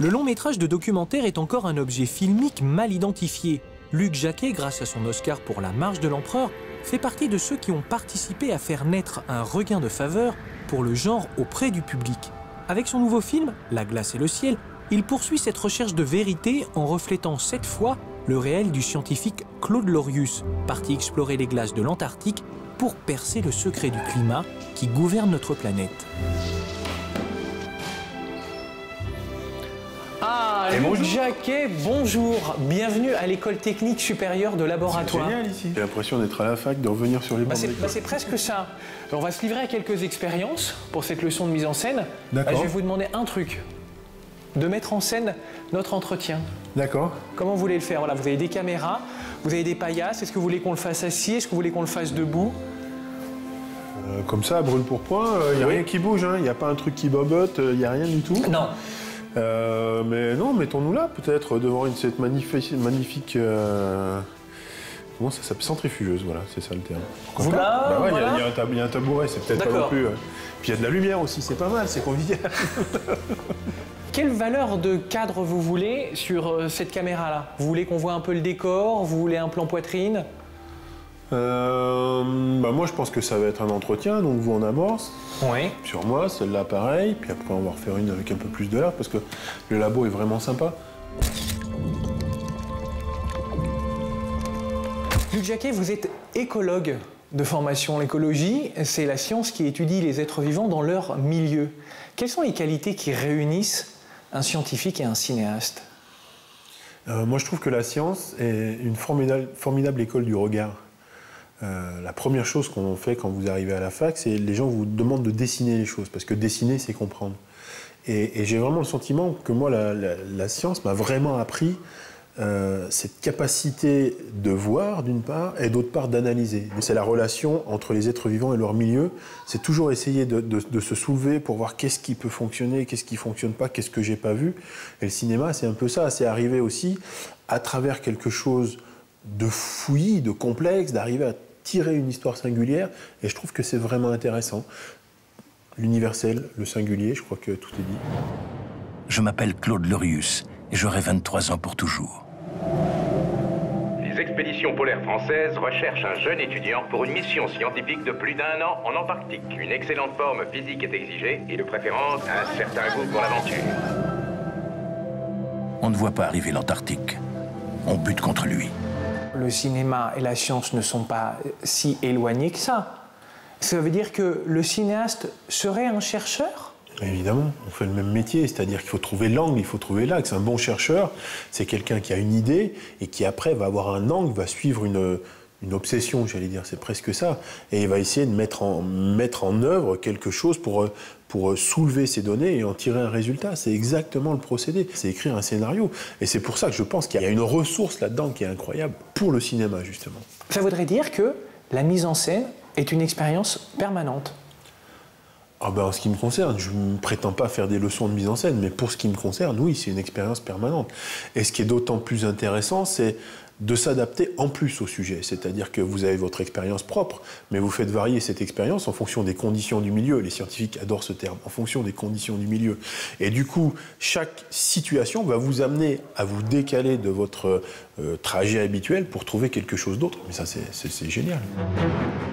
Le long métrage de documentaire est encore un objet filmique mal identifié. Luc Jacquet, grâce à son Oscar pour La Marche de l'Empereur, fait partie de ceux qui ont participé à faire naître un regain de faveur pour le genre auprès du public. Avec son nouveau film, La glace et le ciel, il poursuit cette recherche de vérité en reflétant cette fois le réel du scientifique Claude Lorius, parti explorer les glaces de l'Antarctique pour percer le secret du climat qui gouverne notre planète. Ah, Luc Jacquet, bonjour. Bienvenue à l'école technique supérieure de laboratoire. C'est génial ici. J'ai l'impression d'être à la fac, de revenir sur les bancs de l'école. C'est presque ça. On va se livrer à quelques expériences pour cette leçon de mise en scène. D'accord. Je vais vous demander un truc. De mettre en scène notre entretien. D'accord. Comment vous voulez le faire? Voilà, vous avez des caméras, vous avez des paillasses. Est-ce que vous voulez qu'on le fasse assis? Est-ce que vous voulez qu'on le fasse debout? Comme ça, brûle pour point, il n'y a rien qui bouge, il n'y a pas un truc qui bobote, il n'y a rien du tout. Non. Mais non, mettons-nous là, peut-être, devant cette magnifique comment ça s'appelle? Centrifugeuse, voilà, c'est ça le terme. Vous là, bah ouais, voilà. il y a un tabouret, c'est peut-être pas non plus. Puis il y a de la lumière aussi, c'est pas mal, c'est convivial. Quelle valeur de cadre vous voulez sur cette caméra-là? Vous voulez qu'on voit un peu le décor? Vous voulez un plan poitrine? Moi, je pense que ça va être un entretien, donc vous en amorce. Oui. Sur moi, celle-là pareil, puis après on va refaire une avec un peu plus de l'air, parce que le labo est vraiment sympa. Luc Jacquet, vous êtes écologue de formation. L'écologie, c'est la science qui étudie les êtres vivants dans leur milieu. Quelles sont les qualités qui réunissent un scientifique et un cinéaste? Moi, je trouve que la science est une formidable école du regard. La première chose qu'on fait quand vous arrivez à la fac, c'est les gens vous demandent de dessiner les choses, parce que dessiner, c'est comprendre. Et j'ai vraiment le sentiment que moi, la science m'a vraiment appris cette capacité de voir, d'une part, et d'autre part, d'analyser. C'est la relation entre les êtres vivants et leur milieu. C'est toujours essayer de se soulever pour voir qu'est-ce qui peut fonctionner, qu'est-ce qui ne fonctionne pas, qu'est-ce que j'ai pas vu. Et le cinéma, c'est un peu ça. C'est arriver aussi, à travers quelque chose de fouillis, de complexe, d'arriver à tirer une histoire singulière. Et je trouve que c'est vraiment intéressant. L'universel, le singulier, je crois que tout est dit. Je m'appelle Claude Lorius et j'aurai 23 ans pour toujours. Les expéditions polaires françaises recherchent un jeune étudiant pour une mission scientifique de plus d'1 an en Antarctique. Une excellente forme physique est exigée et de préférence un certain goût pour l'aventure. On ne voit pas arriver l'Antarctique. On bute contre lui. Le cinéma et la science ne sont pas si éloignés que ça. Ça veut dire que le cinéaste serait un chercheur? Évidemment, on fait le même métier, c'est-à-dire qu'il faut trouver l'angle, il faut trouver l'axe. Un bon chercheur, c'est quelqu'un qui a une idée et qui après va avoir un angle, va suivre une obsession, j'allais dire, c'est presque ça. Et il va essayer de mettre en œuvre quelque chose pour soulever ces données et en tirer un résultat. C'est exactement le procédé. C'est écrire un scénario. Et c'est pour ça que je pense qu'il y a une ressource là-dedans qui est incroyable pour le cinéma, justement. Ça voudrait dire que la mise en scène est une expérience permanente. En ce qui me concerne, je ne prétends pas faire des leçons de mise en scène, mais pour ce qui me concerne, oui, c'est une expérience permanente. Et ce qui est d'autant plus intéressant, c'est de s'adapter en plus au sujet. C'est-à-dire que vous avez votre expérience propre, mais vous faites varier cette expérience en fonction des conditions du milieu. Les scientifiques adorent ce terme, en fonction des conditions du milieu. Et du coup, chaque situation va vous amener à vous décaler de votre trajet habituel pour trouver quelque chose d'autre. Mais ça, c'est génial.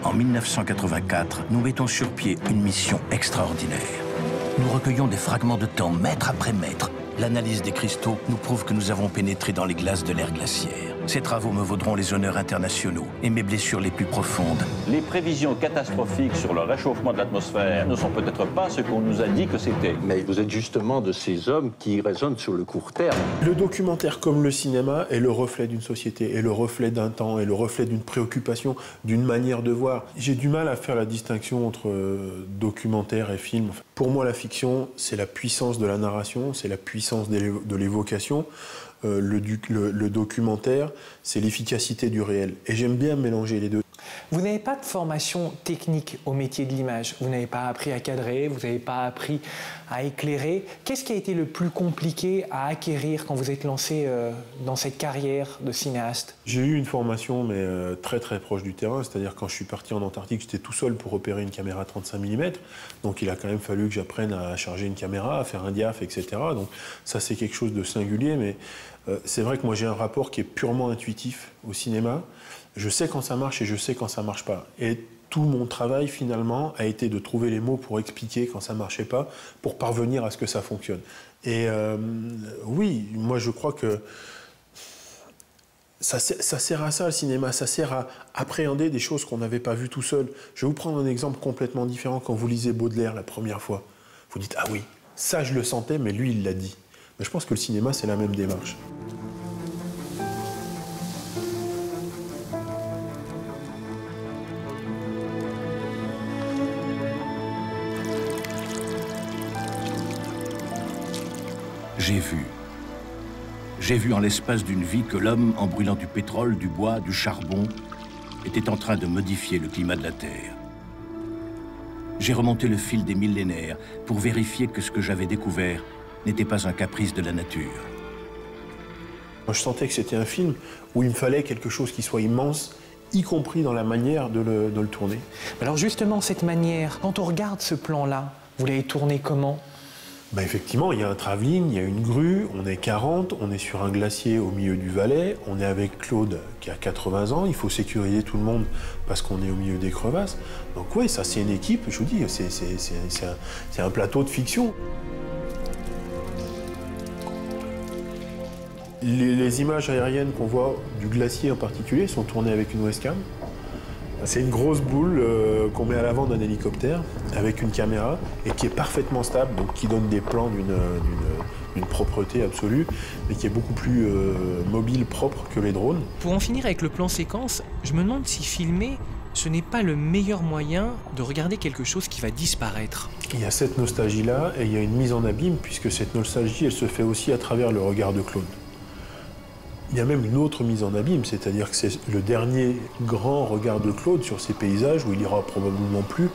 En 1984, nous mettons sur pied une mission extraordinaire. Nous recueillons des fragments de temps, mètre après mètre. L'analyse des cristaux nous prouve que nous avons pénétré dans les glaces de l'ère glaciaire. Ces travaux me vaudront les honneurs internationaux et mes blessures les plus profondes. Les prévisions catastrophiques sur le réchauffement de l'atmosphère ne sont peut-être pas ce qu'on nous a dit que c'était. Mais vous êtes justement de ces hommes qui raisonnent sur le court terme. Le documentaire, comme le cinéma, est le reflet d'une société, est le reflet d'un temps, est le reflet d'une préoccupation, d'une manière de voir. J'ai du mal à faire la distinction entre documentaire et film. Pour moi, la fiction, c'est la puissance de la narration, c'est la puissance de l'évocation. Le documentaire, c'est l'efficacité du réel. Et j'aime bien mélanger les deux. Vous n'avez pas de formation technique au métier de l'image. Vous n'avez pas appris à cadrer, vous n'avez pas appris à éclairer. Qu'est-ce qui a été le plus compliqué à acquérir quand vous êtes lancé dans cette carrière de cinéaste? J'ai eu une formation, mais très très proche du terrain. C'est-à-dire quand je suis parti en Antarctique, j'étais tout seul pour opérer une caméra 35 mm. Donc il a quand même fallu que j'apprenne à charger une caméra, à faire un diaph, etc. Donc ça c'est quelque chose de singulier, mais c'est vrai que moi j'ai un rapport qui est purement intuitif au cinéma. Je sais quand ça marche et je sais quand ça marche pas. Et tout mon travail finalement a été de trouver les mots pour expliquer quand ça marchait pas, pour parvenir à ce que ça fonctionne. Et oui, moi je crois que ça sert à ça le cinéma, ça sert à appréhender des choses qu'on n'avait pas vues tout seul. Je vais vous prendre un exemple complètement différent. Quand vous lisez Baudelaire la première fois, vous dites « Ah oui, ça je le sentais, mais lui il l'a dit ». Mais je pense que le cinéma c'est la même démarche. J'ai vu en l'espace d'une vie que l'homme, en brûlant du pétrole, du bois, du charbon, était en train de modifier le climat de la Terre. J'ai remonté le fil des millénaires pour vérifier que ce que j'avais découvert n'était pas un caprice de la nature. Moi, je sentais que c'était un film où il me fallait quelque chose qui soit immense, y compris dans la manière de le tourner. Alors justement, cette manière, quand on regarde ce plan-là, vous l'avez tourné comment ? Ben effectivement, il y a un travelling, il y a une grue, on est 40, on est sur un glacier au milieu du Valais, on est avec Claude qui a 80 ans, il faut sécuriser tout le monde parce qu'on est au milieu des crevasses. Donc oui, ça c'est une équipe, je vous dis, c'est un plateau de fiction. Les images aériennes qu'on voit du glacier en particulier sont tournées avec une webcam. C'est une grosse boule qu'on met à l'avant d'un hélicoptère avec une caméra et qui est parfaitement stable, donc qui donne des plans d'une propreté absolue, mais qui est beaucoup plus mobile, propre que les drones. Pour en finir avec le plan séquence, je me demande si filmer, ce n'est pas le meilleur moyen de regarder quelque chose qui va disparaître. Il y a cette nostalgie-là et il y a une mise en abîme, puisque cette nostalgie, elle se fait aussi à travers le regard de Claude. Il y a même une autre mise en abîme, c'est-à-dire que c'est le dernier grand regard de Claude sur ces paysages, où il ira probablement plus.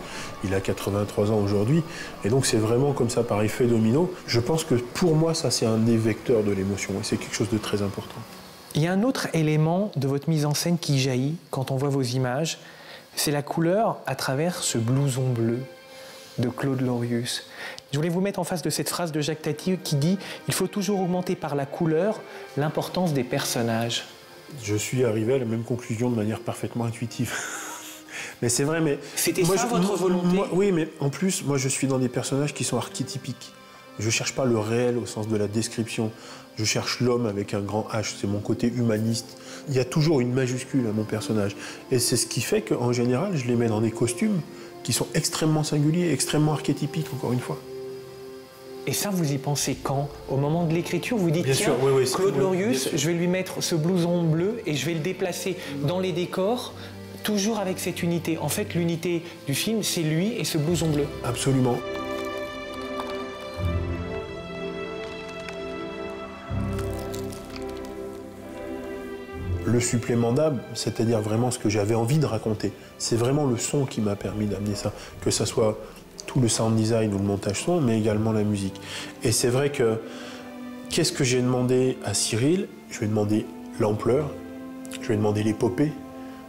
Il a 83 ans aujourd'hui, et donc c'est vraiment comme ça, par effet domino. Je pense que pour moi, ça c'est un des vecteurs de l'émotion, et c'est quelque chose de très important. Il y a un autre élément de votre mise en scène qui jaillit quand on voit vos images, c'est la couleur à travers ce blouson bleu de Claude Lorius. Je voulais vous mettre en face de cette phrase de Jacques Tati qui dit « Il faut toujours augmenter par la couleur l'importance des personnages ». Je suis arrivé à la même conclusion de manière parfaitement intuitive. Mais c'est vrai, mais... C'était ça votre volonté ? Oui, mais en plus, moi je suis dans des personnages qui sont archétypiques. Je ne cherche pas le réel au sens de la description. Je cherche l'homme avec un grand H, c'est mon côté humaniste. Il y a toujours une majuscule à mon personnage. Et c'est ce qui fait qu'en général, je les mets dans des costumes qui sont extrêmement singuliers, extrêmement archétypiques, encore une fois. Et ça, vous y pensez quand? Au moment de l'écriture, vous dites, bien tiens, sûr, oui, Claude Lorius, je vais lui mettre ce blouson bleu et je vais le déplacer dans les décors, toujours avec cette unité. En fait, l'unité du film, c'est lui et ce blouson bleu. Absolument. Le supplément d'âme, c'est-à-dire vraiment ce que j'avais envie de raconter, c'est vraiment le son qui m'a permis d'amener ça, que ça soit tout le sound design ou le montage son, mais également la musique. Et c'est vrai que, qu'est-ce que j'ai demandé à Cyril? Je lui ai demandé l'ampleur, je lui ai demandé l'épopée,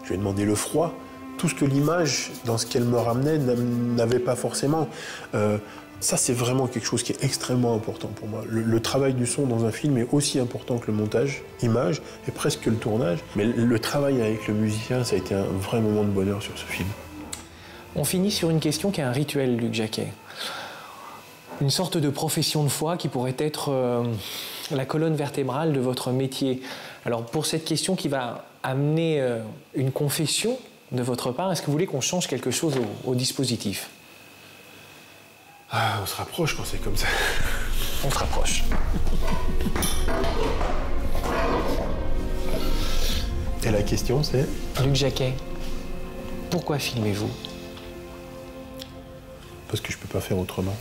je lui ai demandé le froid, tout ce que l'image, dans ce qu'elle me ramenait, n'avait pas forcément. Ça, c'est vraiment quelque chose qui est extrêmement important pour moi. Le travail du son dans un film est aussi important que le montage, image, et presque que le tournage. Mais le travail avec le musicien, ça a été un vrai moment de bonheur sur ce film. On finit sur une question qui est un rituel, Luc Jacquet. Une sorte de profession de foi qui pourrait être la colonne vertébrale de votre métier. Alors, pour cette question qui va amener une confession de votre part, est-ce que vous voulez qu'on change quelque chose au dispositif ? Ah, on se rapproche quand c'est comme ça. On se rapproche. Et la question, c'est ? Luc Jacquet, pourquoi filmez-vous ? Parce que je peux pas faire autrement.